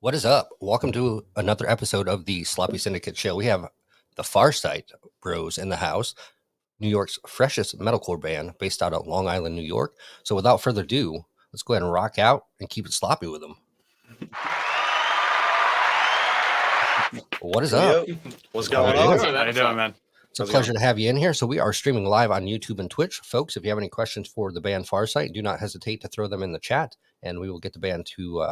What is up? Welcome to another episode of the Sloppy Syndicate Show. We have the Farsight Bros in the house, New York's freshest metalcore band based out of Long Island, New York. So without further ado, let's go ahead and rock out and keep it sloppy with them. What is up? What's How going you on? doing? How you doing, man? It's a pleasure to have you in here. So we are streaming live on YouTube and Twitch. Folks, if you have any questions for the band Farsight, do not hesitate to throw them in the chat, and we will get the band to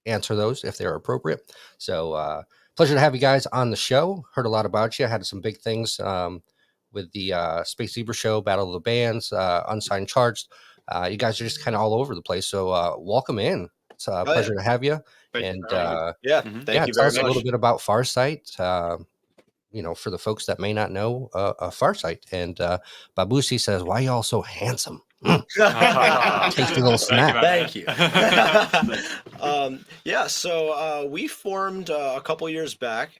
answer those if they're appropriate. So pleasure to have you guys on the show. Heard a lot about you. Had some big things with the Space Zebra show, Battle of the Bands, Unsigned Charts. You guys are just kind of all over the place. So welcome in. It's a pleasure to have you. Thank and you Thank you tell very us much. a little bit about Farsight. For the folks that may not know Farsight. And Babusi says, "Why y'all so handsome?" Tasty little snack. Thank you. So we formed a couple years back.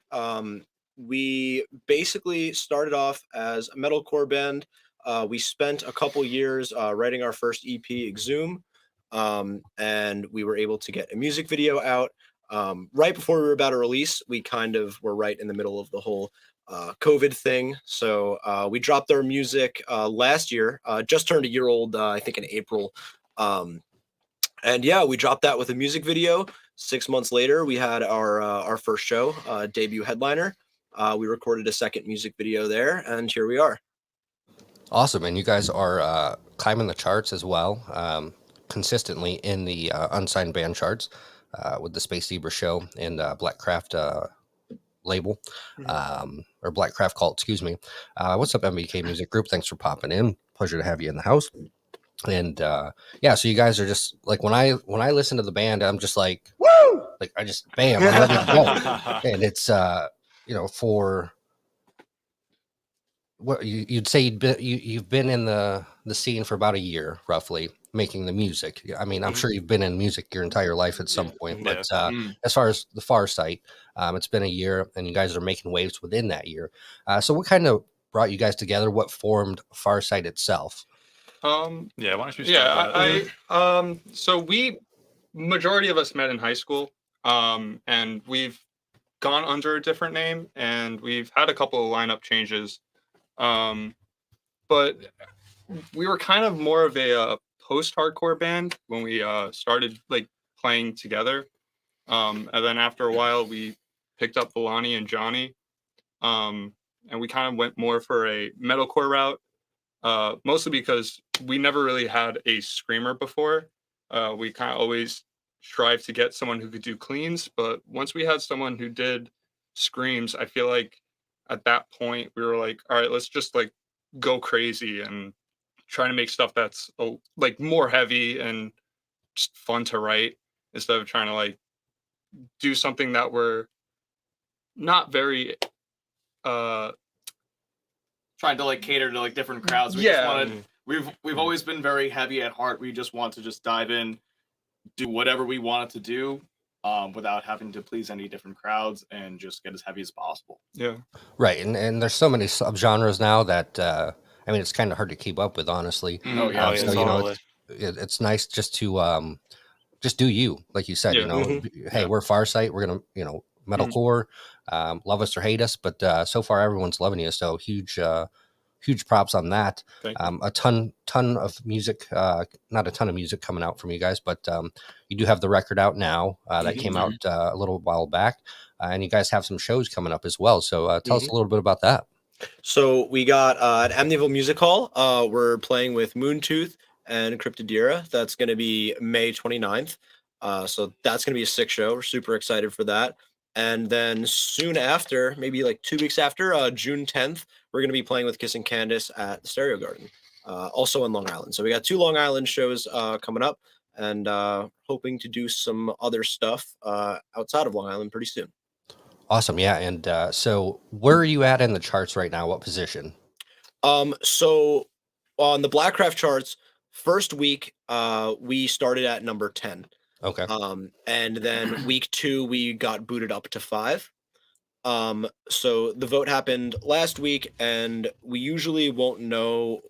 We basically started off as a metalcore band. We spent a couple years writing our first EP, Exhume, and we were able to get a music video out. Right before we were about to release, we kind of were right in the middle of the whole COVID thing. So we dropped our music last year, just turned a year old, I think in April. We dropped that with a music video. 6 months later, we had our first show, debut headliner. We recorded a second music video there, and here we are. Awesome. And you guys are climbing the charts as well, consistently in the unsigned band charts with the Space Zebra show and Blackcraft label, or Blackcraft cult, excuse me. What's up, MBK Music Group? Thanks for popping in. Pleasure to have you in the house. And so you guys are just like, when I listen to the band, I'm just like, woo! Like I just bam, I'm ready to go. And it's for what you'd say you've been in the scene for about a year, roughly, making the music. I mean, I'm sure you've been in music your entire life at some point, but as far as the Farsight, it's been a year, and you guys are making waves within that year. So what kind of brought you guys together? What formed Farsight itself? Why don't you start? So we, majority of us met in high school, and we've gone under a different name, and we've had a couple of lineup changes. But we were kind of more of a post-hardcore band when we started like playing together. And then after a while, we picked up Villani and Johnny, and we kind of went more for a metalcore route, mostly because we never really had a screamer before. We kind of always strived to get someone who could do cleans, but once we had someone who did screams, I feel like at that point we were like, all right, let's just like go crazy and try to make stuff that's like more heavy and just fun to write, instead of trying to like do something that we're not very trying to like cater to like different crowds. We've always been very heavy at heart. We just want to just dive in, do whatever we wanted to do, without having to please any different crowds, and just get as heavy as possible. Yeah, right. And there's so many subgenres now that I mean, it's kind of hard to keep up with, honestly. It's nice just to just do you, like you said. Hey, we're Farsight. We're gonna metalcore, love us or hate us, but so far everyone's loving you. So huge props on that. A ton of music, not a ton of music coming out from you guys, but you do have the record out now that came out a little while back, and you guys have some shows coming up as well. So tell us a little bit about that. So we got at Amityville Music Hall, we're playing with Moontooth and Cryptodira. That's going to be May 29th. So that's going to be a sick show. We're super excited for that. And then soon after, maybe like 2 weeks after, June 10th, we're going to be playing with Kiss and Candace at the Stereo Garden, also in Long Island. So we got 2 Long Island shows coming up, and hoping to do some other stuff outside of Long Island pretty soon. Awesome. Yeah. And so where are you at in the charts right now? What position? So on the Blackcraft charts, first week, we started at number 10. Okay. And then week 2, we got booted up to 5. So the vote happened last week, and we usually won't know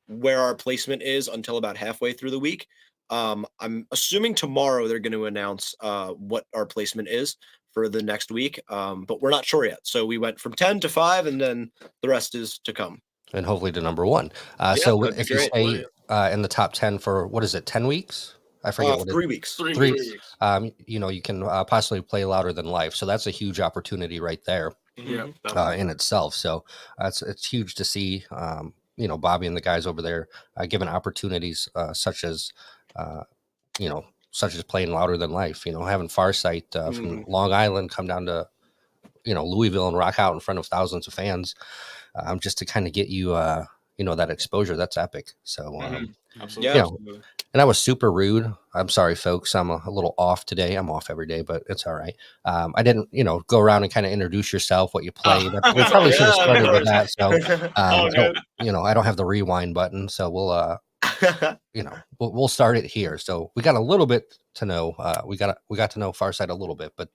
where our placement is until about halfway through the week. I'm assuming tomorrow they're going to announce what our placement is for the next week, but we're not sure yet. So we went from 10 to 5, and then the rest is to come. And hopefully to number 1. So if you stay in the top 10 for, what is it, 10 weeks? I forget what 3 weeks. 3 weeks. You can possibly play Louder Than Life. So that's a huge opportunity right there. Yeah, in itself. So it's huge to see, Bobby and the guys over there given opportunities such as playing Louder Than Life, having Farsight from Long Island come down to, Louisville and rock out in front of thousands of fans just to kind of get you, that exposure. That's epic. So, absolutely. And I was super rude. I'm sorry, folks. I'm a little off today. I'm off every day, but it's all right. I didn't, go around and kind of introduce yourself, what you play. We probably should have started with that. So, I don't have the rewind button, so we'll, we'll start it here. So we got a little bit to know. We got to know Farsight a little bit, but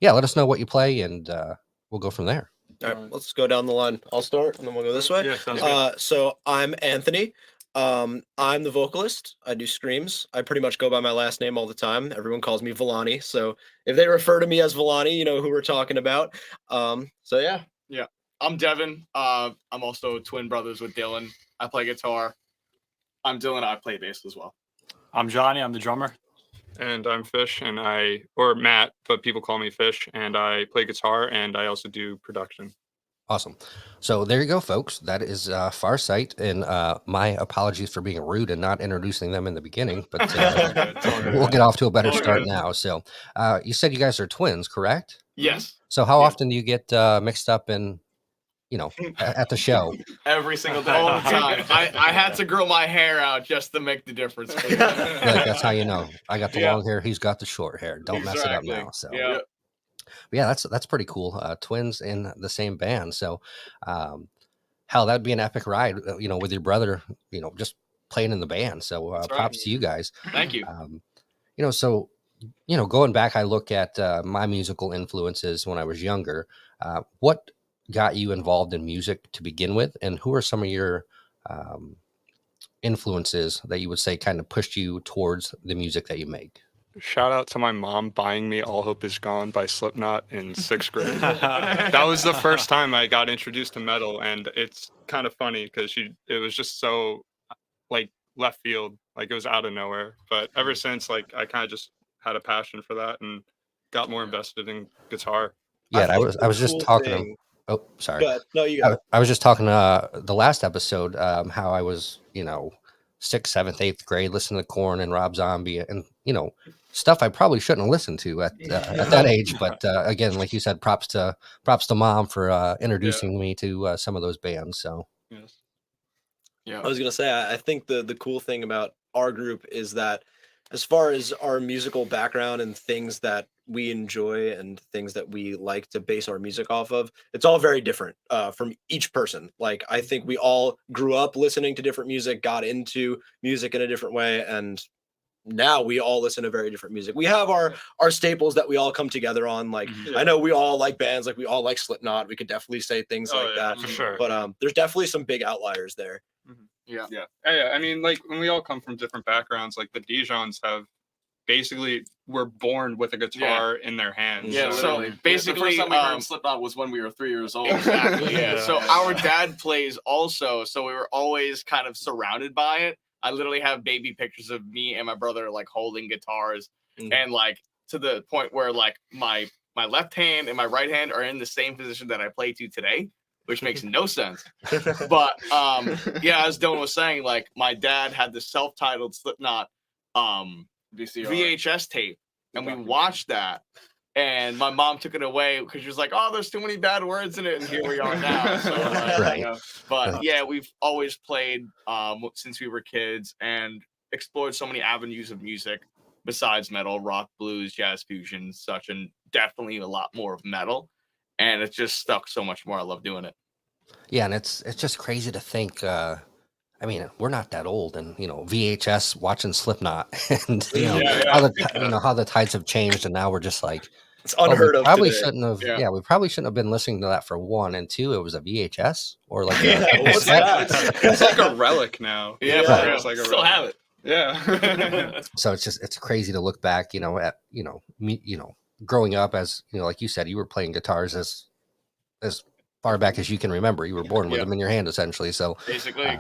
let us know what you play, and we'll go from there. All right, let's go down the line. I'll start, and then we'll go this way. Yeah, sounds good. So I'm Anthony. I'm the vocalist. I do screams. I pretty much go by my last name all the time. Everyone calls me Villani. So if they refer to me as Villani, you know who we're talking about. So yeah. I'm Devin. I'm also twin brothers with Dylan. I play guitar. I'm Dylan. I play bass as well. I'm Johnny. I'm the drummer. And I'm Fish, or Matt, but people call me Fish, and I play guitar, and I also do production. Awesome. So there you go, folks. That is Farsight, and my apologies for being rude and not introducing them in the beginning, but we'll get off to a better start now. So you said you guys are twins, correct? Yes. So how often do you get mixed up in, at the show? Every single day. All the time. I had to grow my hair out just to make the difference. That's how you know. I got the long hair. He's got the short hair. Don't mess it up now. So that's pretty cool. Twins in the same band. So hell, that'd be an epic ride, with your brother, just playing in the band. So props to you guys. Thank you. So going back, I look at my musical influences when I was younger. What got you involved in music to begin with, and who are some of your influences that you would say kind of pushed you towards the music that you make? Shout out to my mom buying me All Hope Is Gone by Slipknot in 6th grade. That was the first time I got introduced to metal, and it's kind of funny because it was just so left field, it was out of nowhere. But ever since, I kind of just had a passion for that and got more invested in guitar. Yeah, I was just talking. Oh, sorry. No, you got it. I was just talking the last episode how I was 6th, 7th, 8th grade listening to Korn and Rob Zombie and stuff I probably shouldn't have listened to at that age. But again, like you said, props to mom for introducing me to some of those bands. So yes. I was gonna say, I think the cool thing about our group is that as far as our musical background and things that we enjoy and things that we like to base our music off of, it's all very different from each person. I think we all grew up listening to different music, got into music in a different way, and now we all listen to very different music. We have our staples that we all come together on. I know we all like bands, we all like Slipknot. We could definitely say things that for sure. But there's definitely some big outliers there. Yeah. I mean, when we all come from different backgrounds, the Dijons were born with a guitar in their hands. Yeah, so basically, the first time we heard Slipknot was when we were 3 years old. Exactly. Yeah. So our dad plays also, so we were always kind of surrounded by it. I literally have baby pictures of me and my brother holding guitars, and to the point where my left hand and my right hand are in the same position that I play to today, which makes no sense. But as Dylan was saying, my dad had the self-titled Slipknot VHS tape, and we watched that. And my mom took it away because she was like, "Oh, there's too many bad words in it," and here we are now. So, right. But we've always played since we were kids and explored so many avenues of music besides metal, rock, blues, jazz, fusion, such, and definitely a lot more of metal. And it's just stuck so much more. I love doing it. Yeah, and it's just crazy to think. I mean, we're not that old, and VHS watching Slipknot, and how the tides have changed, and now we're just it's unheard of. Probably shouldn't have. Yeah, we probably shouldn't have been listening to that for one, and two, it was a VHS or it's like a relic now. Yeah, right. It's still have it. Yeah. So it's crazy to look back, at me, growing up as like you said, you were playing guitars as far back as you can remember. You were born with them in your hand, essentially. So basically,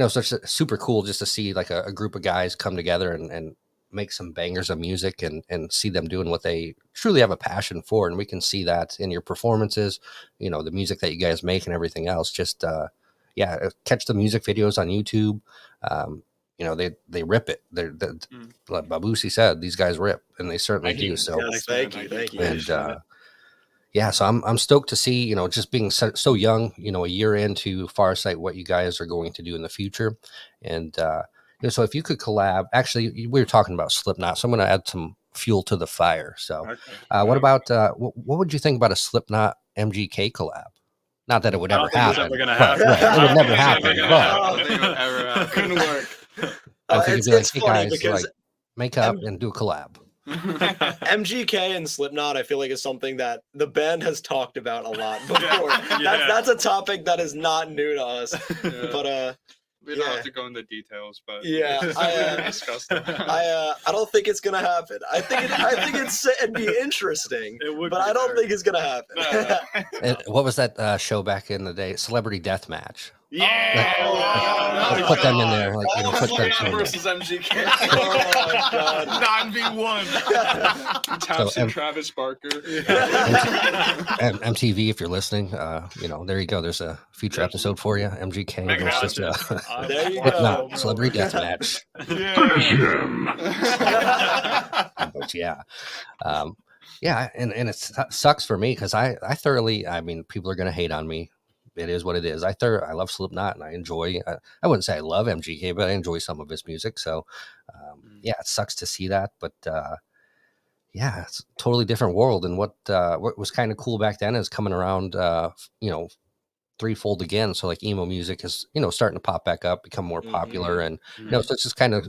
so it's super cool just to see like a group of guys come together and make some bangers of music and see them doing what they truly have a passion for. And we can see that in your performances, the music that you guys make and everything else. Just, catch the music videos on YouTube. They rip it. Like Babusi said, these guys rip, and they certainly do. So thank you. And so I'm stoked to see, just being so young, a year into Farsight, what you guys are going to do in the future. And so if you could collab, actually, we were talking about Slipknot, so I'm going to add some fuel to the fire. So what about what would you think about a Slipknot MGK collab? Not that it would ever happen. It would never happen. But couldn't work. I think it'd be like, hey guys, because like make up and do a collab. MGK and Slipknot, I feel like, is something that the band has talked about a lot before. That's a topic that is not new to us. But we don't have to go into details, but I discuss that. I don't think it's gonna happen. I think it'd be interesting, but I don't think it's gonna happen. And what was that show back in the day? Celebrity Deathmatch. Yeah, put them in there. Like, put them versus MGK. Oh god, 9v1. Thompson, Travis Barker. MTV, if you're listening, there you go. There's a future episode for you. MGK. There you go. Celebrity Deathmatch. But and it sucks for me because I thoroughly. I mean, people are gonna hate on me. It is what it is. I love Slipknot and I enjoy. I wouldn't say I love MGK, but I enjoy some of his music. So, it sucks to see that, but it's a totally different world. And what was kind of cool back then is coming around, threefold again. So like emo music is starting to pop back up, become more popular, and so it's just kind of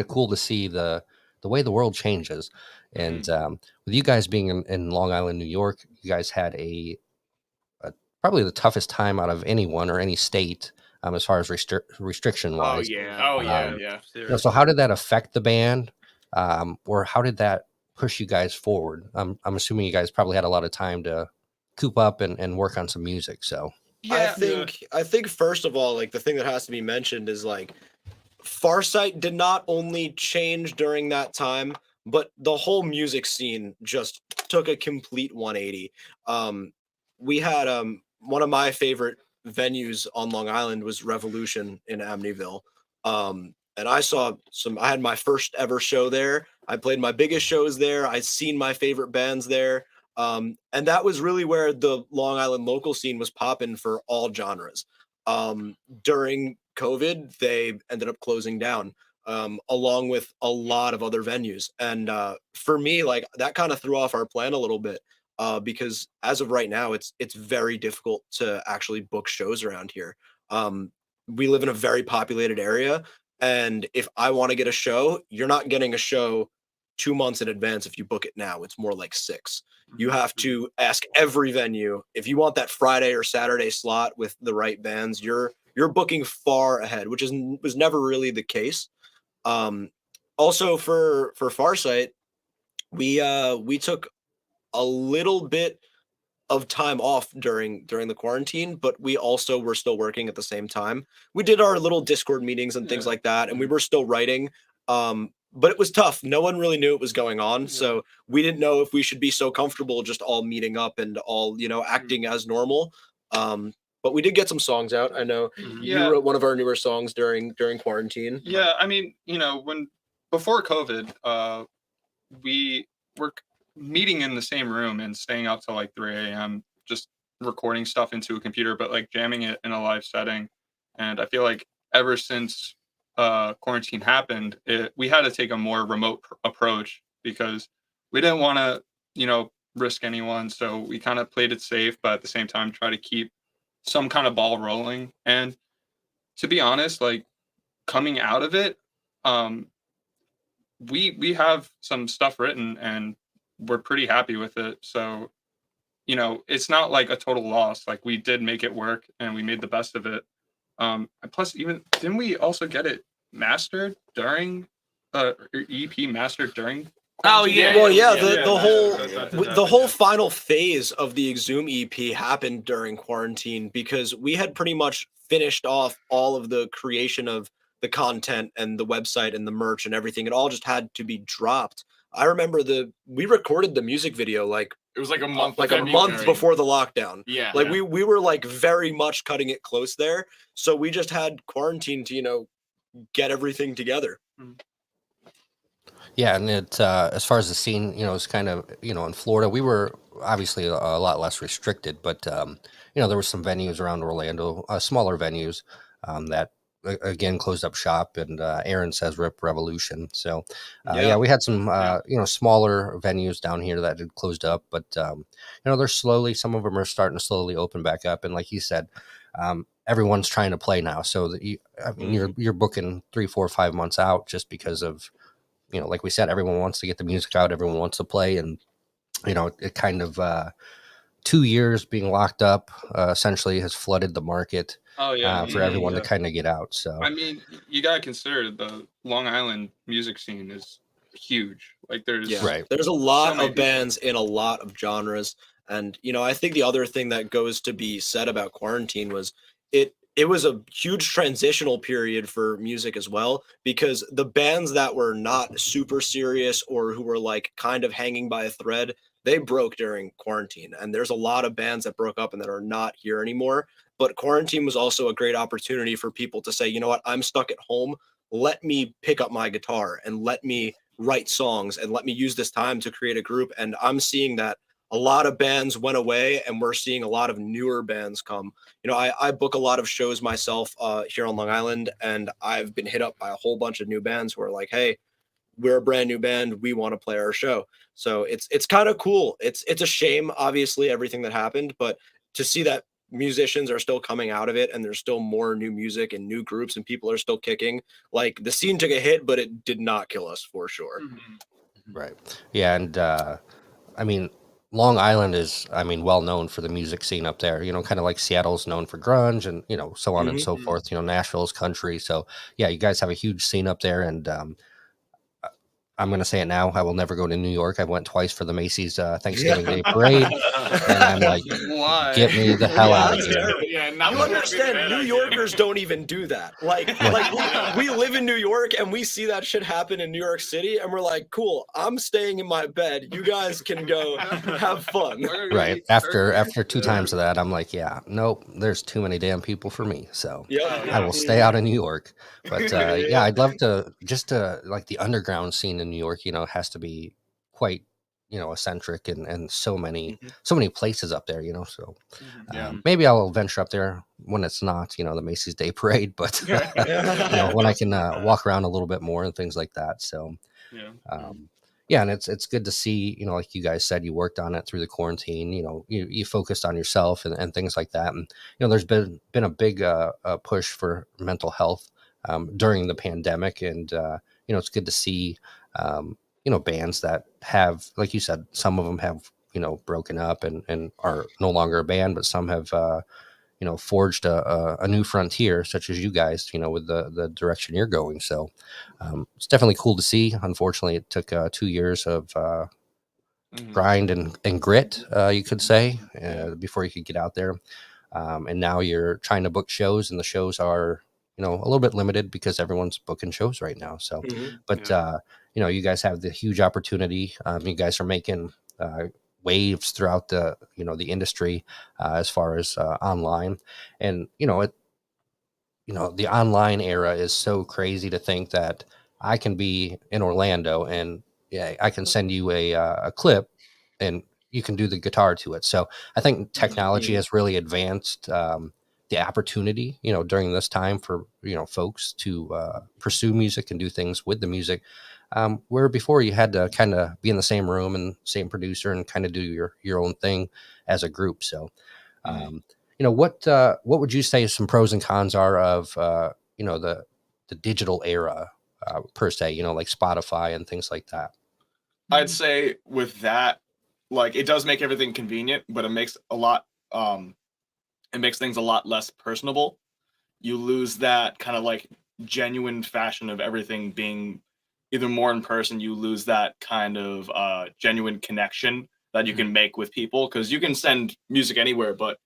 cool to see the way the world changes. And with you guys being in Long Island, New York, you guys had probably the toughest time out of anyone or any state as far as restriction wise. So how did that affect the band, or how did that push you guys forward? I'm assuming you guys probably had a lot of time to coop up and work on some music. So I think first of all, like the thing that has to be mentioned is like Farsight did not only change during that time, but the whole music scene just took a complete 180. We had one of my favorite venues on Long Island was Revolution in Amityville. And I had my first ever show there. I played my biggest shows there. I'd seen my favorite bands there. And that was really where the Long Island local scene was popping for all genres. During COVID, they ended up closing down, along with a lot of other venues. And for me, like that kind of threw off our plan a little bit. Because as of right now, it's very difficult to actually book shows around here. We live in a very populated area, and if I want to get a show, you're not getting a show 2 months in advance if you book it now. It's more like 6. You have to ask every venue if you want that Friday or Saturday slot with the right bands. You're booking far ahead, which was never really the case. Also for Farsight, we took a little bit of time off during the quarantine, but we also were still working at the same time. We did our little Discord meetings and things like that, and we were still writing. But it was tough. No one really knew what was going on, so we didn't know if we should be so comfortable just all meeting up and all acting as normal. But we did get some songs out. I know you wrote one of our newer songs during quarantine. Yeah, I mean, before COVID, we were meeting in the same room and staying up till like 3 a.m. just recording stuff into a computer, but like jamming it in a live setting. And I feel like ever since quarantine happened, we had to take a more remote approach because we didn't want to, risk anyone. So we kind of played it safe, but at the same time, try to keep some kind of ball rolling. And to be honest, like coming out of it, we have some stuff written and we're pretty happy with it. So, it's not like a total loss. Like we did make it work and we made the best of it. Plus, even didn't we also get it mastered during EP mastered during. Oh yeah. Well, yeah, the whole final phase of the Exhume EP happened during quarantine because we had pretty much finished off all of the creation of the content and the website and the merch and everything. It all just had to be dropped. I remember we recorded the music video like it was like a month, before the lockdown. Yeah, like we were like very much cutting it close there. So we just had quarantine to get everything together. Yeah, and it as far as the scene, it's kind of in Florida, we were obviously a lot less restricted, but there were some venues around Orlando, smaller venues that again closed up shop, and Aaron says Rip Revolution. So yeah, we had some smaller venues down here that had closed up, but they're some of them are starting to slowly open back up, and like you said, everyone's trying to play now. So you're booking 3, 4, 5 months out just because of like we said, everyone wants to get the music out, everyone wants to play, and it kind of 2 years being locked up essentially has flooded the market. For everyone to kind of get out. So I mean, you gotta consider the Long Island music scene is huge. Like there's there's a lot of bands in a lot of genres, and I think the other thing that goes to be said about quarantine was it was a huge transitional period for music as well, because the bands that were not super serious or who were like kind of hanging by a thread, they broke during quarantine. And there's a lot of bands that broke up and that are not here anymore. But quarantine was also a great opportunity for people to say, you know what, I'm stuck at home. Let me pick up my guitar and let me write songs and let me use this time to create a group. And I'm seeing that a lot of bands went away and we're seeing a lot of newer bands come. I book a lot of shows myself here on Long Island, and I've been hit up by a whole bunch of new bands who are like, hey, we're a brand new band, we want to play our show. So it's kind of cool. It's a shame, obviously, everything that happened, but to see that musicians are still coming out of it and there's still more new music and new groups and people are still kicking. Like the scene took a hit, but it did not kill us for sure. Right. Yeah, and I mean, Long Island is, well known for the music scene up there, kind of like Seattle's known for grunge and, so on and so forth, Nashville's country. So yeah, you guys have a huge scene up there, and I'm going to say it now. I will never go to New York. I went twice for the Macy's Thanksgiving Day Parade. And I'm like, get me the hell out of here. Yeah, you understand, New Yorkers don't even do that. Like we live in New York and we see that shit happen in New York City. And we're like, cool, I'm staying in my bed. You guys can go have fun. Right. After 2 times of that, I'm like, yeah, nope, there's too many damn people for me. So I will stay out of New York. But yeah, I'd love to like the underground scene in New York, has to be quite, eccentric and so many places up there, so maybe I'll venture up there when it's not, the Macy's Day Parade, but when I can walk around a little bit more and things like that. So and it's good to see, like you guys said, you worked on it through the quarantine, you focused on yourself and things like that. And, there's been a big push for mental health during the pandemic. And, it's good to see, bands that have, like you said, some of them have, broken up and are no longer a band, but some have, forged a new frontier, such as you guys, with the direction you're going. So it's definitely cool to see. Unfortunately, it took 2 years of grind and grit, you could say, before you could get out there. And now you're trying to book shows, and the shows are, a little bit limited because everyone's booking shows right now. So, but you guys have the huge opportunity. You guys are making waves throughout the the industry as far as online, and the online era is so crazy to think that I can be in Orlando and I can send you a clip and you can do the guitar to it. So I think technology has really advanced the opportunity, during this time for, folks to pursue music and do things with the music. Where before you had to kind of be in the same room and same producer and kind of do your own thing as a group. So, what would you say some pros and cons are of, the digital era per se, like Spotify and things like that? I'd say with that, like it does make everything convenient, but it makes things a lot less personable. You lose that kind of like genuine fashion of everything being either more in person, you lose that kind of genuine connection that you can make with people, because you can send music anywhere, but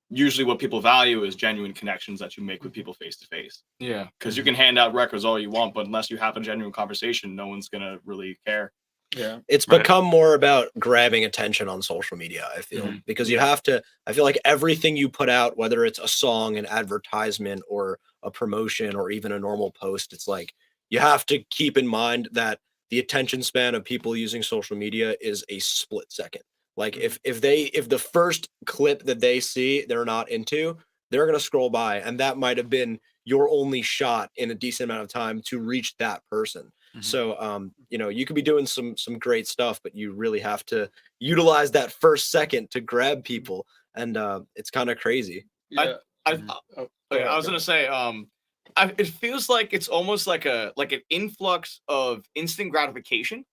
usually what people value is genuine connections that you make with people face to face. Yeah. Because you can hand out records all you want, but unless you have a genuine conversation, no one's gonna really care. Yeah. It's become more about grabbing attention on social media, I feel, because you have to, I feel like everything you put out, whether it's a song, an advertisement, or a promotion, or even a normal post, it's like you have to keep in mind that the attention span of people using social media is a split second. Like if the first clip that they see they're not into, they're gonna scroll by, and that might have been your only shot in a decent amount of time to reach that person. So you know, you could be doing some great stuff, but you really have to utilize that first second to grab people, and it's kind of crazy. Yeah. I was gonna say, it feels like it's almost like an influx of instant gratification,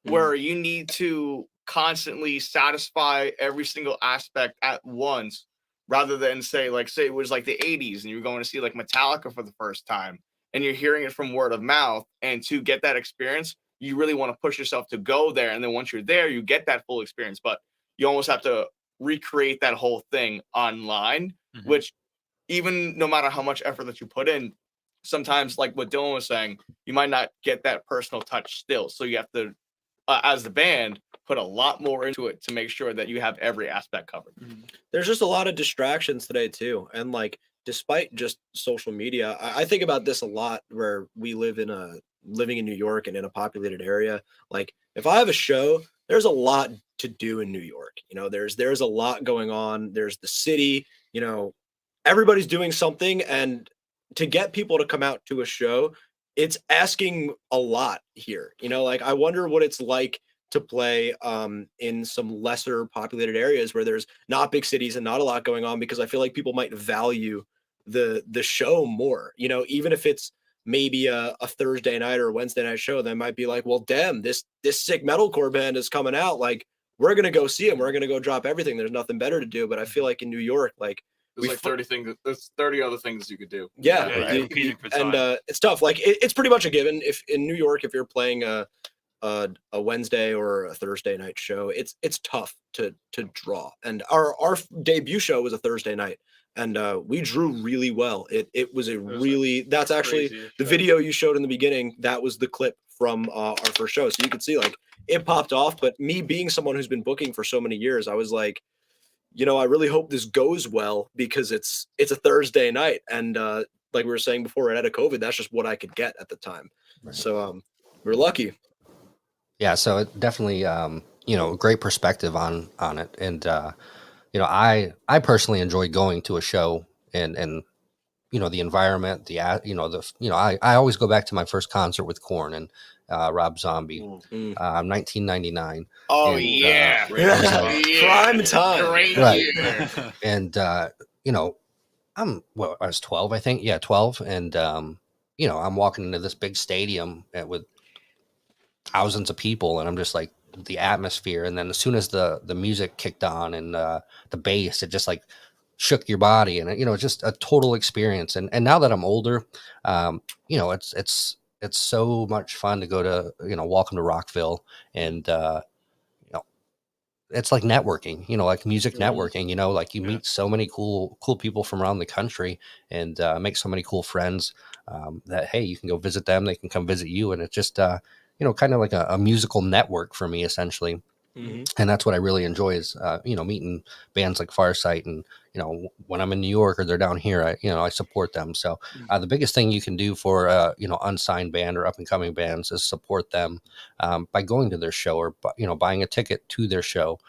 where you need to constantly satisfy every single aspect at once, rather than say it was like the 80s and you're going to see like Metallica for the first time and you're hearing it from word of mouth, and to get that experience you really want to push yourself to go there, and then once you're there you get that full experience, but you almost have to recreate that whole thing online, which even no matter how much effort that you put in, sometimes, like what Dylan was saying, you might not get that personal touch still, so you have to as the band put a lot more into it to make sure that you have every aspect covered. There's just a lot of distractions today too, and like despite just social media, I think about this a lot where we living in New York and in a populated area. Like if I have a show, there's a lot to do in New York. You know, there's a lot going on. There's the city, you know, everybody's doing something, and to get people to come out to a show, it's asking a lot here. You know, like I wonder what it's like to play in some lesser populated areas where there's not big cities and not a lot going on, because I feel like people might value the show more. You know, even if it's maybe a Thursday night or a Wednesday night show, they might be like, well, damn, this sick metalcore band is coming out. Like, we're gonna go see them. We're gonna go drop everything. There's nothing better to do. But I feel like in New York, like there's like 30 things. There's 30 other things you could do. Yeah, right. And it's tough. Like it's pretty much a given. If in New York, if you're playing a Wednesday or a Thursday night show, it's tough to draw. And our debut show was a Thursday night, and we drew really well. It was really that's actually the video you showed in the beginning. That was the clip from our first show, so you could see like it popped off. But me being someone who's been booking for so many years, I was like, you know, I really hope this goes well, because it's a Thursday night, and like we were saying before, right out of COVID, that's just what I could get at the time. Right. So we're lucky. Yeah, so it definitely, you know, great perspective on it, and you know, I personally enjoy going to a show, and you know, the environment, you know, I always go back to my first concert with Korn and Rob Zombie, 1999. Oh, and, yeah, prime time, great year. And you know, I was 12, I think, 12, and you know, I'm walking into this big stadium with thousands of people, and I'm just like, the atmosphere, and then as soon as the music kicked on and the bass, it just like shook your body, and you know, just a total experience. And now that I'm older, you know, it's so much fun to go to, you know, Welcome to Rockville, and you know, it's like networking, you know, like music networking, you know, like you meet so many cool people from around the country, and make so many cool friends, that, hey, you can go visit them, they can come visit you, and it's just you know, kind of like a musical network for me, essentially. And that's what I really enjoy is, you know, meeting bands like Farsight, and, you know, when I'm in New York or they're down here, I support them. So the biggest thing you can do for, you know, unsigned band or up and coming bands is support them by going to their show, or, you know, buying a ticket to their show,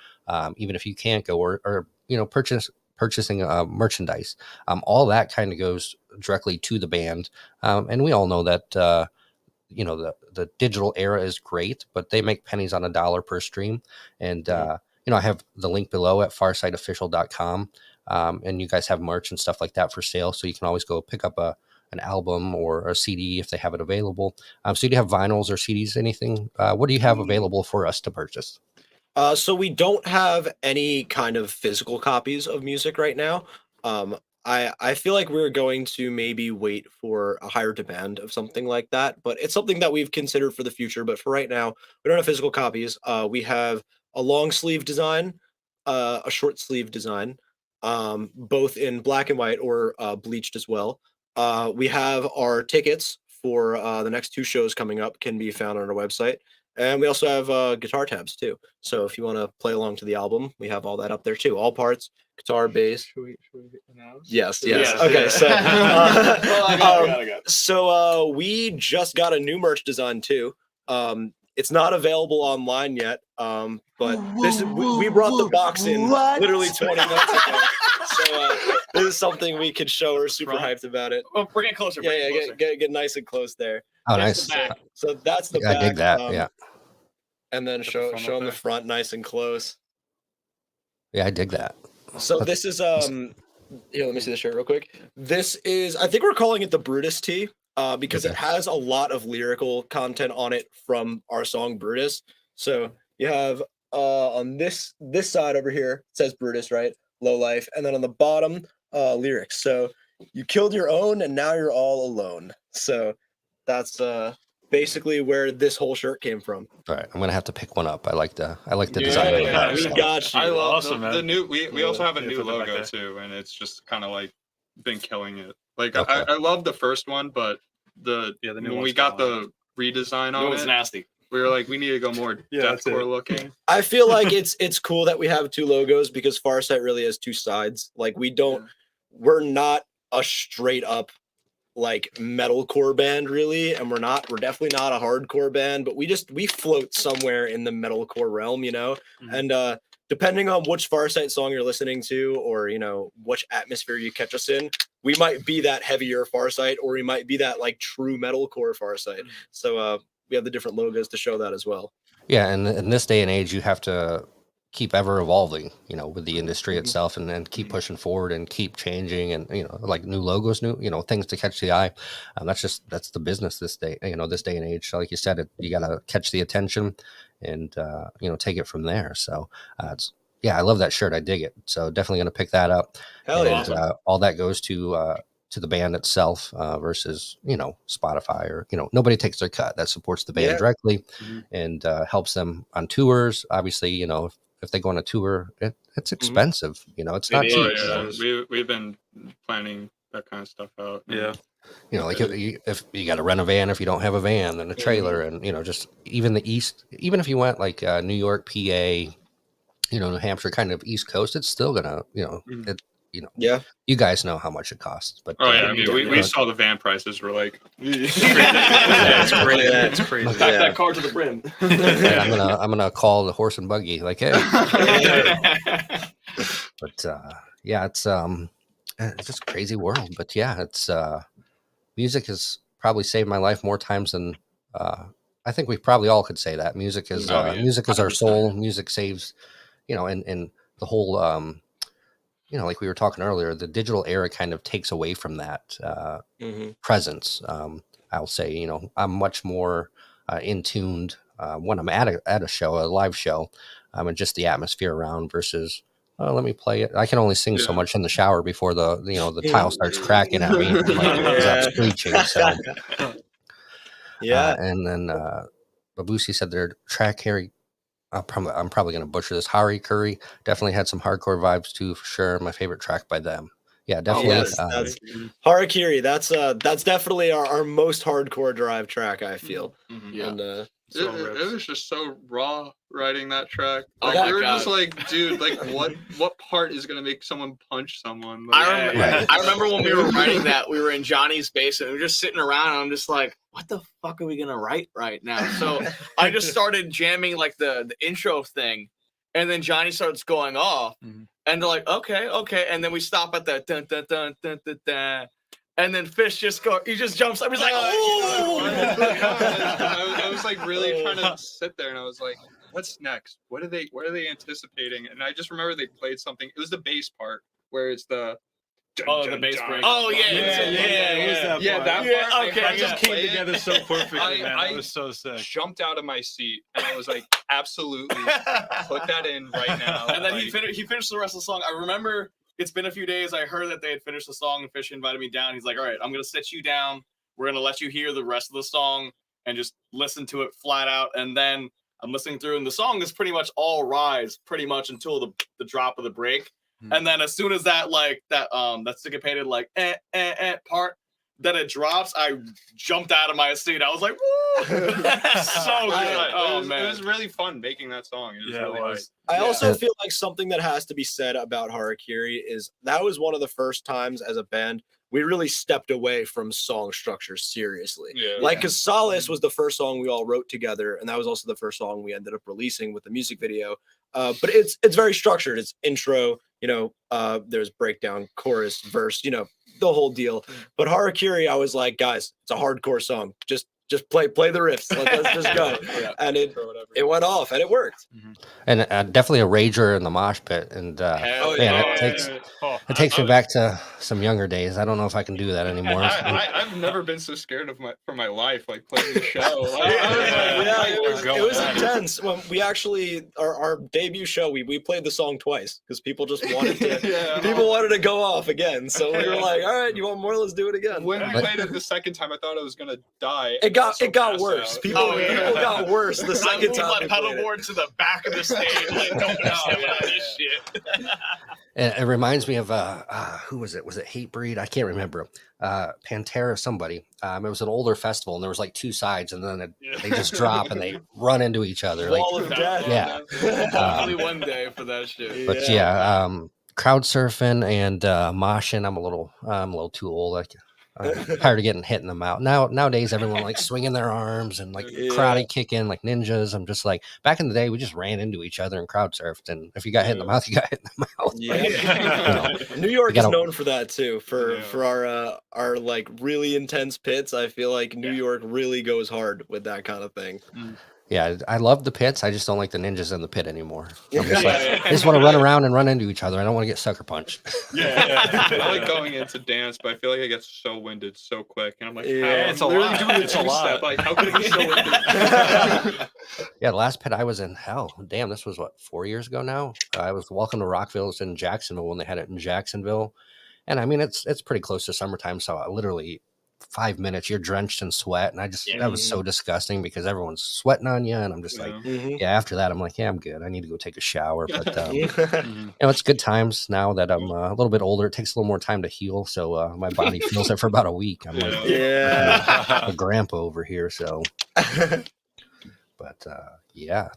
even if you can't go, or you know, purchasing merchandise. All that kind of goes directly to the band. And we all know that, you know, the digital era is great, but they make pennies on a dollar per stream. And, you know, I have the link below at farsightofficial.com. And you guys have merch and stuff like that for sale. So you can always go pick up an album or a CD if they have it available. So do you have vinyls or CDs, anything? What do you have available for us to purchase? So we don't have any kind of physical copies of music right now. I feel like we're going to maybe wait for a higher demand of something like that, but it's something that we've considered for the future. But for right now, we don't have physical copies. We have a long sleeve design, a short sleeve design, both in black and white or bleached as well. We have our tickets for the next 2 shows coming up can be found on our website. And we also have guitar tabs too. So if you want to play along to the album, we have all that up there too. All parts, guitar, bass. Should we announce? Yes. Yes, Okay, yeah. so Well, I got it. so we just got a new merch design too. It's not available online yet. But we brought the box in literally 20 minutes ago. So this is something we could show. We're super hyped about it. Oh, bring it closer. Yeah, get nice and close there. Oh, That's nice. the back. So that's the I back. dig that. Yeah. And then show on the front nice and close. Yeah, I dig that. So this is here, let me see the shirt real quick. This is, I think we're calling it the Brutus tee, because it has a lot of lyrical content on it from our song Brutus. So you have on this side over here, it says Brutus, right? Low life, and then on the bottom, lyrics. So you killed your own and now you're all alone. So that's basically where this whole shirt came from. All right, I'm gonna have to pick one up. I like the design. Yeah, we got you. I love Awesome, the man. new. We also have a new put that back logo there. too, and it's just kind of like been killing it. Like Okay. I love the first one, but the new when we one's got kinda the redesign That on was it, nasty. we were like, we need to go more that's it. deathcore looking. I feel like it's cool that we have 2 logos because Farsight really has 2 sides. Like we're not a straight up like metalcore band really, and we're definitely not a hardcore band, but we float somewhere in the metalcore realm, you know. Mhm. And depending on which Farsight song you're listening to, or which atmosphere you catch us in, we might be that heavier Farsight, or we might be that like true metalcore Farsight. So we have the different logos to show that as well. Yeah, and in this day and age, you have to keep ever evolving, with the industry itself, and then keep pushing forward and keep changing, and like new logos, new things to catch the eye. That's the business this day, this day and age. So like you said, you got to catch the attention, and take it from there. So I love that shirt. I dig it. So definitely gonna pick that up. Hell yeah. And all that goes to the band itself versus Spotify, or nobody takes their cut. That supports the band directly and helps them on tours. Obviously, if they go on a tour, it's expensive. It's not cheap. Oh, yeah. We've been planning that kind of stuff out. Yeah. Like if you got to rent a van, if you don't have a van, then a trailer, and just even the East, even if you went like New York, PA, New Hampshire, kind of East Coast, it's still gonna, Yeah. you guys know how much it costs. But Oh yeah, I mean, we saw the van prices were like, It's crazy. It's crazy. Pack that car to the brim. and I'm gonna call the horse and buggy, like, hey. But it's just a crazy world. But yeah, it's music has probably saved my life more times than I think we probably all could say that. Music is music is our soul. Music saves, and the whole like we were talking earlier, the digital era kind of takes away from that presence. I'll say, I'm much more in tuned when I'm at a show, a live show, and just the atmosphere around versus. Oh, let me play it. I can only sing so much in the shower before the tile starts cracking at me. I'm screeching. So and then Babusi said their track Harry. I'm probably going to butcher this. Hari Curry definitely had some hardcore vibes too, for sure. My favorite track by them. Yeah, definitely. That's Harakiri. That's definitely our most hardcore drive track, I feel. Yeah. And it was just so raw writing that track. Oh Like, my we were God. just like, dude, like what part is gonna make someone punch someone? I remember when we were writing that, we were in Johnny's basement. We were just sitting around, and I'm just like, what the fuck are we gonna write right now? So I just started jamming like the intro thing, and then Johnny starts going off, and they're like, okay, and then we stop at the dun dun dun dun dun dun. And then Fish he just jumps up. He's like, oh! I was like really trying to sit there, and I was like, what's next? What are they anticipating? And I just remember they played something. It was the bass part where it's the the bass break. Oh yeah. That part. Okay, I just came together so perfectly, man. I That was so sick. Jumped out of my seat, and I was like, absolutely, put that in right now. And then he finished the rest of the song. I remember it's been a few days. I heard that they had finished the song and Fish invited me down. He's like, all right, I'm going to sit you down. We're going to let you hear the rest of the song and just listen to it flat out. And then I'm listening through, and the song is pretty much all Rise pretty much until the drop of the break. And then as soon as that that syncopated part, then it drops, I jumped out of my seat. I was like, woo! So good. Oh, man. It was really fun making that song. It was. I also feel like something that has to be said about Harakiri is that was one of the first times as a band we really stepped away from song structure seriously. Because Solace was the first song we all wrote together, and that was also the first song we ended up releasing with the music video. But it's very structured. It's intro, there's breakdown, chorus, verse, the whole deal. But Harakiri, I was like, guys, it's a hardcore song. Just play the riffs. Let's just go. And it went off, and it worked. And definitely a rager in the mosh pit. And it takes me back to some younger days. I don't know if I can do that anymore. I've never been so scared for my life, like playing the show. It was intense. When we actually our debut show, we played the song twice because people just wanted to. People wanted to go off again, so we were like, "All right, you want more? Let's do it again." When we played it the second time, I thought I was gonna die. It got worse. People got worse the second time. I moved my pedalboard to the back of the stage, like nobody this shit. It reminds me of who was it? Was it Hatebreed? I can't remember. Pantera, somebody. It was an older festival, and there was like two sides, and then they just drop and they run into each other. Wall of death. Yeah. Only one day for that shit. But crowd surfing and moshing. I'm a little too old. I'm tired of getting hit in the mouth. Nowadays, everyone like swinging their arms and like karate kicking like ninjas. I'm just like, back in the day, we just ran into each other and crowd surfed. And if you got hit in the mouth, you got hit in the mouth. New York is known for that too. For our like really intense pits. I feel like New York really goes hard with that kind of thing. Yeah, I love the pits. I just don't like the ninjas in the pit anymore. I'm just I just want to run around and run into each other. I don't want to get sucker punched. I like going into dance, but I feel like I get so winded so quick. And I'm like, it's a lot. It's a lot. Like, how could I get so winded? Yeah, the last pit I was in, hell, damn, this was 4 years ago now. I was Welcome to Rockville. It's in Jacksonville when they had it in Jacksonville. And I mean, it's pretty close to summertime. So I literally 5 minutes, you're drenched in sweat. And that was so disgusting because everyone's sweating on you. And I'm just like, after that, I'm like, I'm good. I need to go take a shower. But, it's good times now that I'm a little bit older. It takes a little more time to heal. So my body feels it for about a week. I'm like, a grandpa over here. So, but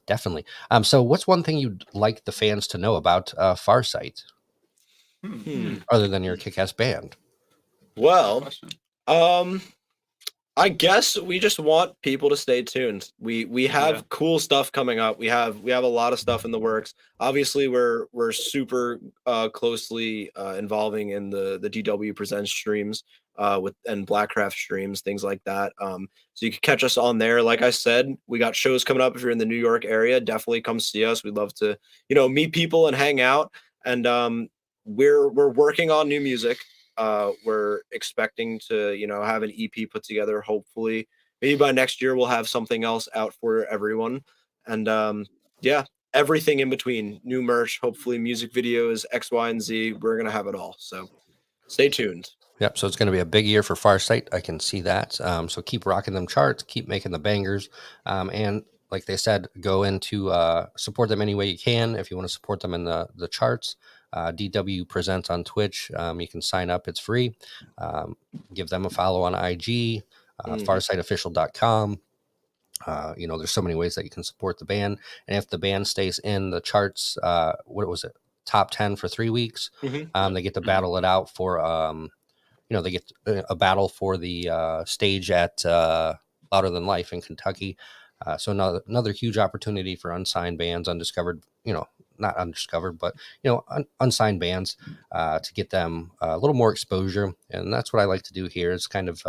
definitely. So what's one thing you'd like the fans to know about Farsight? Other than your kick-ass band? Well, I guess we just want people to stay tuned. We have cool stuff coming up. We have a lot of stuff in the works. Obviously, we're super closely involving in the DW Presents streams and Blackcraft streams, things like that. So you can catch us on there. Like I said, we got shows coming up. If you're in the New York area, definitely come see us. We'd love to, meet people and hang out. And we're working on new music. We're expecting to, have an EP put together. Hopefully, maybe by next year we'll have something else out for everyone. And everything in between. New merch, hopefully music videos, X, Y, and Z. We're gonna have it all. So stay tuned. Yep. So it's going to be a big year for Farsight. I can see that. So keep rocking them charts, keep making the bangers, and like they said, go into support them any way you can. If you want to support them in the charts. DW Presents on Twitch. You can sign up. It's free. Give them a follow on IG, farsightofficial.com. There's so many ways that you can support the band. And if the band stays in the charts, what was it? Top 10 for 3 weeks. They get to battle it out for, they get a battle for the stage at Louder Than Life in Kentucky. So another huge opportunity for unsigned bands, undiscovered, not undiscovered, but unsigned bands to get them a little more exposure. And that's what I like to do here is kind of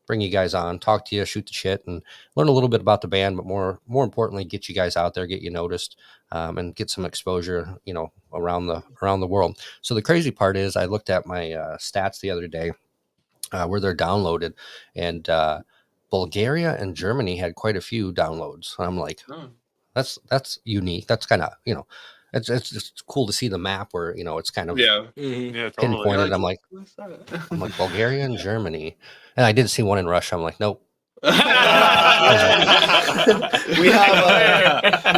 bring you guys on, talk to you, shoot the shit, and learn a little bit about the band, but more importantly, get you guys out there, get you noticed, and get some exposure, around the world. So the crazy part is I looked at my stats the other day where they're downloaded, and Bulgaria and Germany had quite a few downloads. And I'm like, that's unique. That's kind of, it's cool to see the map where it's kind of Yeah, pinpointed. I'm like Bulgaria and Germany, and I did see one in Russia. I'm like, nope. we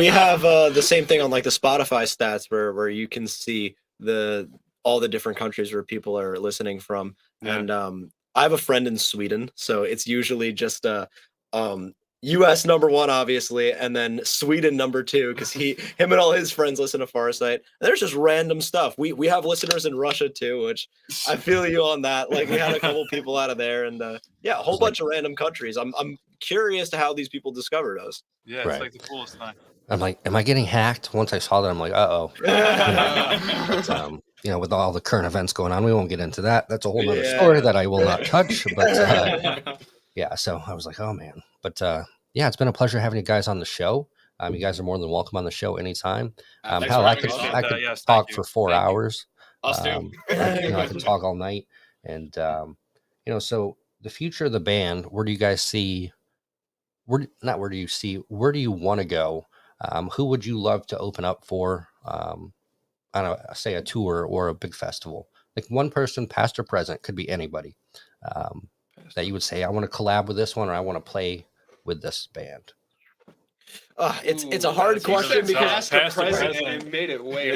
have the same thing on like the Spotify stats where you can see all the different countries where people are listening from. And I have a friend in Sweden, so it's usually just US #1, obviously, and then Sweden #2, because him and all his friends listen to Farsight. And there's just random stuff. We have listeners in Russia too, which I feel you on that. Like, we had a couple people out of there, and a whole bunch of random countries. I'm curious to how these people discovered us. Yeah, it's like the coolest thing. I'm like, am I getting hacked? Once I saw that, I'm like, uh-oh. With all the current events going on, we won't get into that. That's a whole other story that I will not touch. But so I was like, oh man. But it's been a pleasure having you guys on the show. You guys are more than welcome on the show anytime. Hell, I could talk for 4 hours. Us too. I could talk all night. And so the future of the band, where do you guys see? Where do you want to go? Who would you love to open up for? I don't know, say a tour or a big festival. Like one person, past or present, could be anybody. That you would say, I want to collab with this one, or I want to play with this band. It's a hard question because past president made it way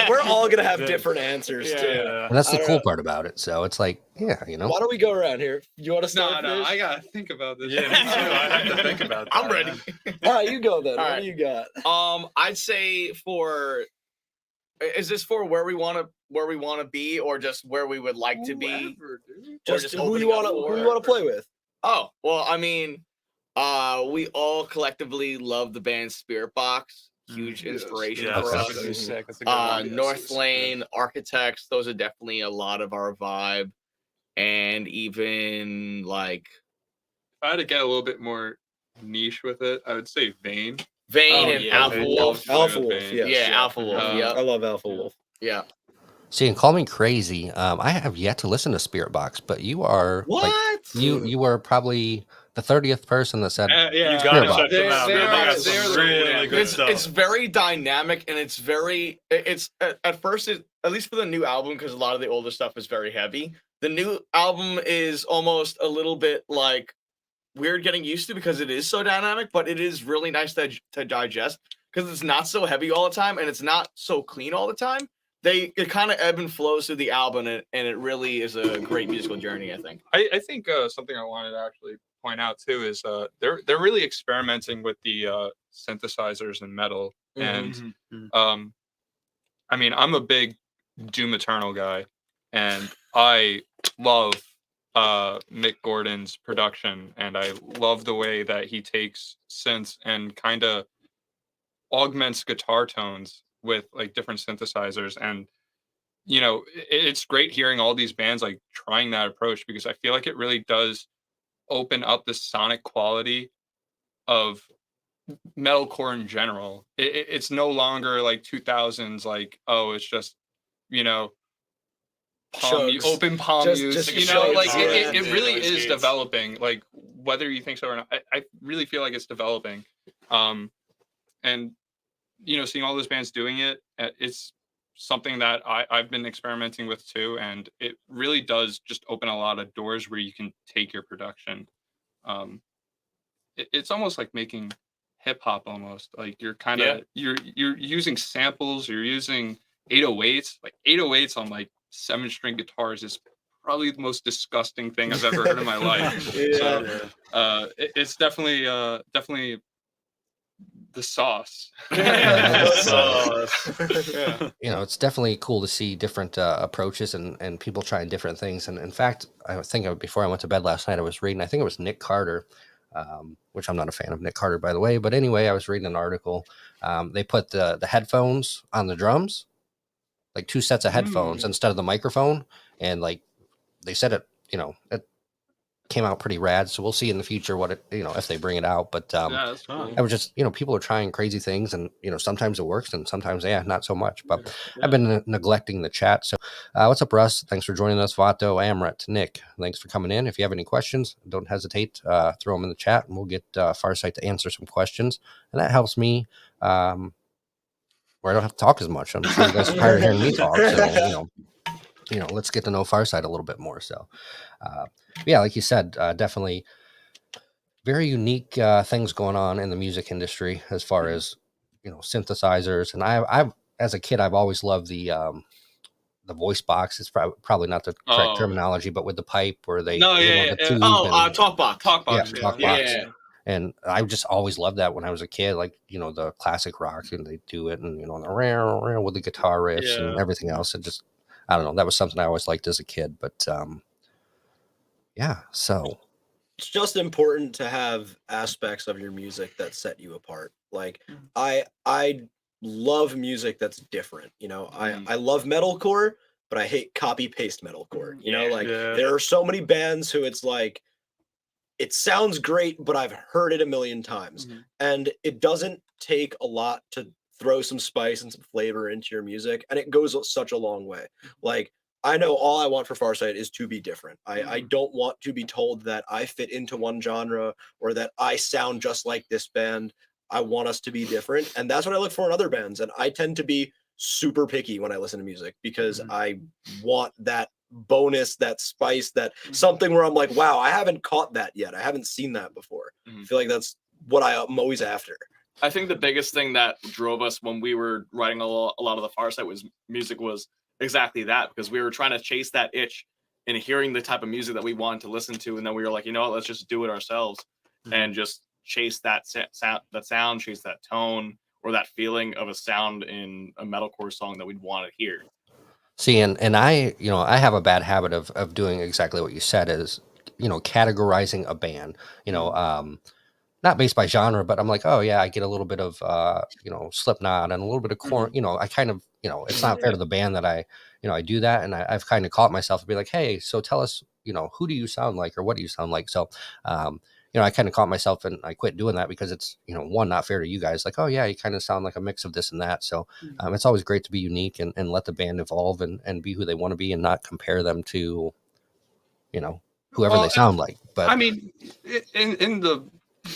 we're all gonna have different answers too. And that's the cool part about it. So it's like, why don't we go around here? You want to start? No, I gotta think about this. Yeah, me too. I have to think about that. I'm ready. All right, you go then. All What right. do you got? I'd say is this for where we want to be, or just where we would like to be? Just who you want to play with. Oh, well, I mean, we all collectively love the band Spirit Box. Huge inspiration for us. North Lane, Architects, those are definitely a lot of our vibe. And even like, if I had to get a little bit more niche with it, I would say Vane. And Alpha Wolf. Alpha Wolf, yes. Alpha Wolf. I love Alpha Wolf. Yeah. See, and call me crazy. I have yet to listen to Spirit Box, but you are you were probably the 30th person that said you got to check them out. They're really good stuff. It's very dynamic, and it's at first, at least for the new album, because a lot of the older stuff is very heavy. The new album is almost a little bit like weird getting used to because it is so dynamic, but it is really nice to digest because it's not so heavy all the time and it's not so clean all the time. It kind of ebb and flows through the album, and it really is a great musical journey, I think. I think something I wanted to actually point out too is they're really experimenting with the synthesizers and metal. And I mean, I'm a big Doom Eternal guy, and I love Mick Gordon's production, and I love the way that he takes synths and kind of augments guitar tones with like different synthesizers. And it's great hearing all these bands like trying that approach, because I feel like it really does open up the sonic quality of metalcore in general. It's no longer like 2000s, like, oh, it's just open palm music, it really is developing, like whether you think so or not. I really feel like it's developing. And seeing all those bands doing it, it's something that I've been experimenting with too, and it really does just open a lot of doors where you can take your production. It's almost like making hip hop, almost like you're kind of you're using samples, you're using 808s. Like 808s on like 7-string guitars is probably the most disgusting thing I've ever heard in my life. It's definitely the sauce. It's definitely cool to see different approaches and people trying different things. And in fact, I think before I went to bed last night, I was reading, I think it was Nick Carter, which I'm not a fan of Nick Carter, by the way. But anyway, I was reading an article. They put the headphones on the drums, like 2 sets of headphones instead of the microphone. And like they said it came out pretty rad. So we'll see in the future what it, if they bring it out. But that's cool. I was just, people are trying crazy things, and sometimes it works and sometimes not so much. But I've been neglecting the chat. So what's up, Russ? Thanks for joining us. Vato, Amrit, Nick, thanks for coming in. If you have any questions, don't hesitate, throw them in the chat, and we'll get Farsight to answer some questions, and that helps me where I don't have to talk as much. I'm sure you guys are tired of hearing me talk. So, let's get to know Farsight a little bit more. So, yeah, like you said, definitely very unique things going on in the music industry as far as, synthesizers. And I've as a kid, I've always loved the voice box. It's probably not the correct terminology, but with the pipe where they, the tube. Talk box. Talk box. And I just always loved that when I was a kid, like, the classic rock, and they do it, and, the with the guitar riffs and everything else. It just, I don't know. That was something I always liked as a kid, but so. It's just important to have aspects of your music that set you apart. Like I love music that's different. I love metalcore, but I hate copy paste metalcore. There are so many bands who it's like, it sounds great, but I've heard it a million times. And it doesn't take a lot to throw some spice and some flavor into your music. And it goes such a long way. Like, I know all I want for Farsight is to be different. I don't want to be told that I fit into one genre or that I sound just like this band. I want us to be different. And that's what I look for in other bands. And I tend to be super picky when I listen to music because I want that bonus, that spice, that something where I'm like, wow, I haven't caught that yet. I haven't seen that before. I feel like that's what I'm always after. I think the biggest thing that drove us when we were writing a lot of the Farsight was exactly that, because we were trying to chase that itch and hearing the type of music that we wanted to listen to, and then we were like, let's just do it ourselves and just chase that sound, chase that tone or that feeling of a sound in a metalcore song that we'd want to hear. See, and I, I have a bad habit of doing exactly what you said, is, categorizing a band, not based by genre, but I'm like, oh yeah, I get a little bit of, Slipknot and a little bit of Korn, I kind of, it's not fair to the band that I do that. And I've kind of caught myself to be like, hey, so tell us, who do you sound like, or what do you sound like? So, I kind of caught myself and I quit doing that because it's, one, not fair to you guys. Like, oh yeah, you kind of sound like a mix of this and that. So it's always great to be unique and let the band evolve and be who they want to be and not compare them to, whoever they sound like. But I mean, in the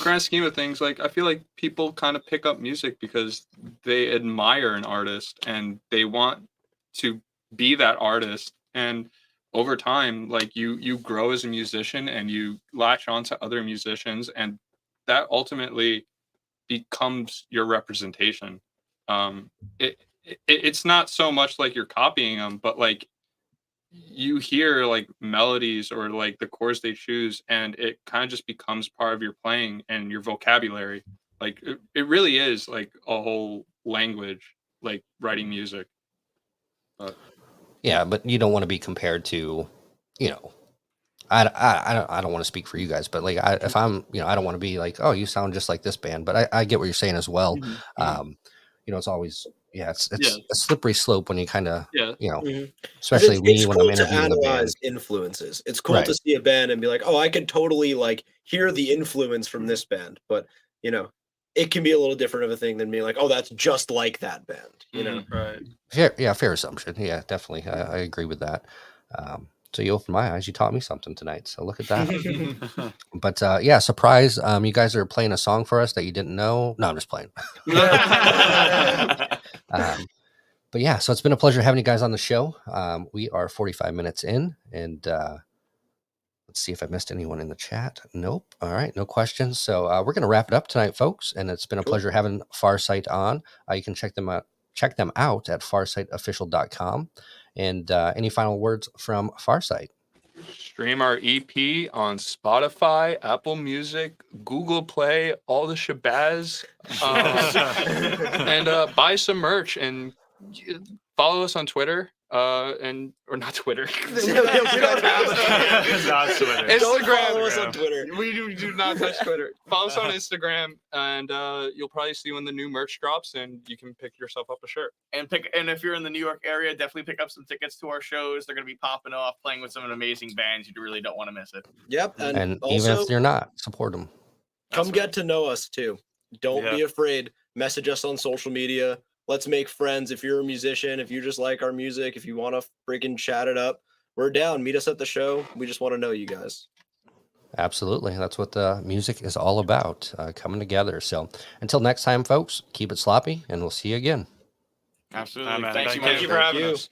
grand scheme of things, like, I feel like people kind of pick up music because they admire an artist and they want to be that artist. And over time, like, you grow as a musician and you latch on to other musicians, and that ultimately becomes your representation. It's not so much like you're copying them, but like, you hear like melodies or like the chords they choose, and it kind of just becomes part of your playing and your vocabulary. Like, it really is like a whole language, like writing music. Yeah, but you don't want to be compared to, I don't want to speak for you guys, but like, if I'm, I don't want to be like, oh, you sound just like this band, but I get what you're saying as well. It's always, it's a slippery slope when you kind of, especially me when I'm interviewing the band. Influences. It's cool to see a band and be like, oh, I can totally like hear the influence from this band, but it can be a little different of a thing than being like, oh, that's just like that band, Right. Fair assumption. Yeah, definitely. I agree with that. So you opened my eyes. You taught me something tonight. So look at that. But surprise. You guys are playing a song for us that you didn't know. No, I'm just playing. But yeah, so it's been a pleasure having you guys on the show. We are 45 minutes in, and let's see if I missed anyone in the chat. Nope. All right, no questions. So we're going to wrap it up tonight, folks. And it's been a pleasure having Farsight on. You can check them out at farsightofficial.com. And any final words from Farsight? Stream our EP on Spotify, Apple Music, Google Play, all the shabazz, and buy some merch and follow us on Twitter. Or not Twitter. We don't have Not Twitter. Don't follow us on Twitter. We do not touch Twitter. Follow us on Instagram, and you'll probably see when the new merch drops, and you can pick yourself up a shirt. And if you're in the New York area, definitely pick up some tickets to our shows. They're going to be popping off, playing with some amazing bands. You really don't want to miss it. Yep. And also, even if you're not, support them. Come get to know us too. Don't be afraid. Message us on social media. Let's make friends. If you're a musician, if you just like our music, if you want to freaking chat it up, we're down. Meet us at the show. We just want to know you guys. Absolutely. That's what the music is all about, coming together. So until next time, folks, keep it sloppy, and we'll see you again. Absolutely. Nah, man. Thank you, Thank Thank you for having you. us.